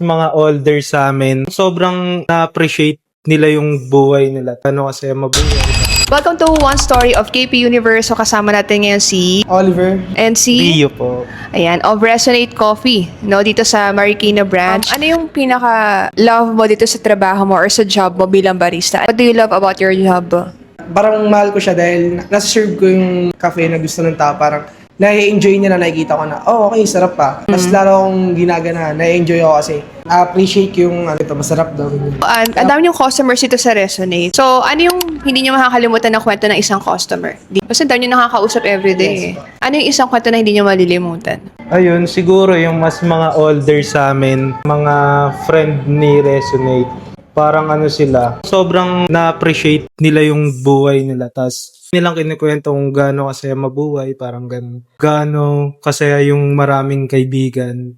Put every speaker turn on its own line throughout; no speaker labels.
Mga older sa amin, sobrang na-appreciate nila yung buhay nila. Ano kasi mabuhay.
Welcome to One Story of KP Universe. So kasama natin ngayon si
Oliver.
and si
Rio po.
ayan, of Resonate Coffee, no, dito sa Marikina branch. Ano yung pinaka-love mo dito sa trabaho mo or sa job mo bilang barista? What do you love about your job?
Parang mahal ko siya dahil nasa-serve ko yung cafe na gusto ng tao. Parang nai-enjoy niya na nakikita ko na, oh okay, sarap pa. Mas lalo akong ginagana, nai-enjoy ako kasi na-appreciate yung ito, masarap daw.
Ang dami yung customers dito sa Resonate. So, ano yung hindi nyo makakalimutan na kwento ng isang customer? Kasi dami nyo nakakausap everyday. Ano yung isang kwento na hindi nyo malilimutan?
Ayun, siguro yung mas mga older sa amin, mga friend ni Resonate. Parang ano sila, sobrang na-appreciate nila yung buhay nila. Tapos nilang kinikwento kung gaano kasaya mabuhay, parang gaano kasaya yung maraming kaibigan.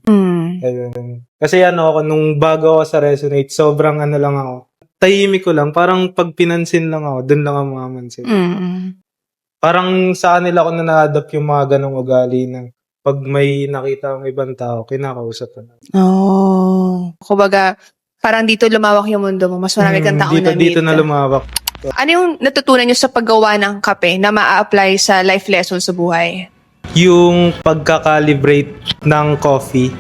Ayun. Kasi ako, nung bago ako sa Resonate, sobrang ano lang ako. Tahimik ko lang, parang pag pinansin lang ako, dun lang ako makamansin. Parang sa kanila ko na na-adapt yung mga ganong ugali na pag may nakita ang ibang tao, kinakausap ko na.
Oh. Kumbaga, parang dito lumawak yung mundo mo. Mas marami kang tao na meet.
Dito na lumawak.
Ano yung natutunan nyo sa paggawa ng kape na maa-apply sa life lesson sa buhay?
Yung pagkakalibrate ng coffee,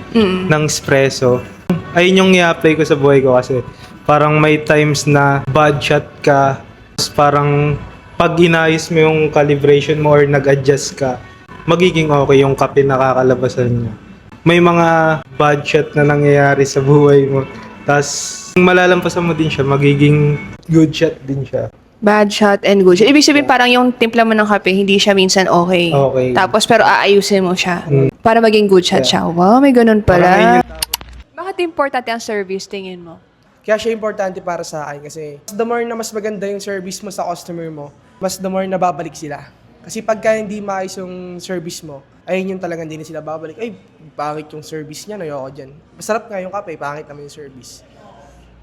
ng espresso, ayun yung i-apply ko sa buhay ko kasi parang may times na bad shot ka, tapos parang pag inayos mo yung calibration mo or nag-adjust ka, magiging okay yung kape na kakalabasan niya. May mga bad shot na nangyayari sa buhay mo, tapos malalampasan mo din siya, magiging good shot din siya.
Bad shot and good shot. Ibig sabihin parang yung timpla mo ng kape, hindi siya minsan okay.
Okay.
Tapos pero aayusin mo siya para maging good shot siya. Wow, may ganun pala. Bakit importante ang service tingin mo?
Kaya siya importante para sa akin kasi the more na mas maganda yung service mo sa customer mo, mas the more na babalik sila. Kasi pagka hindi maayos yung service mo, ayun yung talagang hindi na sila babalik. Ay, pangit yung service niya, ayoko dyan. Masarap nga yung kape, pangit naman yung service.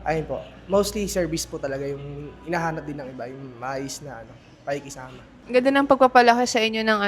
Ayun po. Mostly service po talaga yung hinahanap din ng iba, yung maayos na pakikisama.
Ang ganda ng pagpapalaki sa inyo ng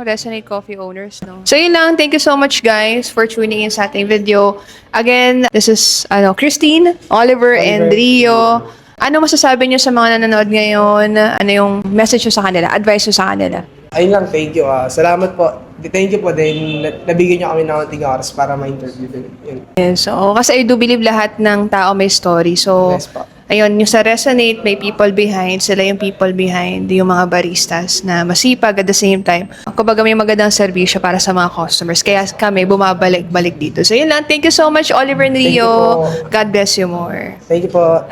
Resonate Coffee owners, no? So yun lang, thank you so much guys for tuning in sa ating video. Again, this is Christine, Oliver, and Rio. Ano masasabi niyo sa mga nanonood ngayon? Ano yung message niyo sa kanila? Advice niyo sa kanila?
Ayun lang, thank you. Salamat po. Thank you po din. Nabigyan niyo kami ng konting oras para ma-interview din. Yun.
Yes, so kasi I do believe lahat ng tao may story. So,
Yes po.
ayun, yung sa Resonate, may people behind. Sila yung people behind, yung mga baristas na masipag at the same time. Kumbaga may magandang serbisyo para sa mga customers. Kaya kami bumabalik-balik dito. So yun lang. Thank you so much, Oliver and
Thank you
Rio.
po.
God bless you more.
Thank you po.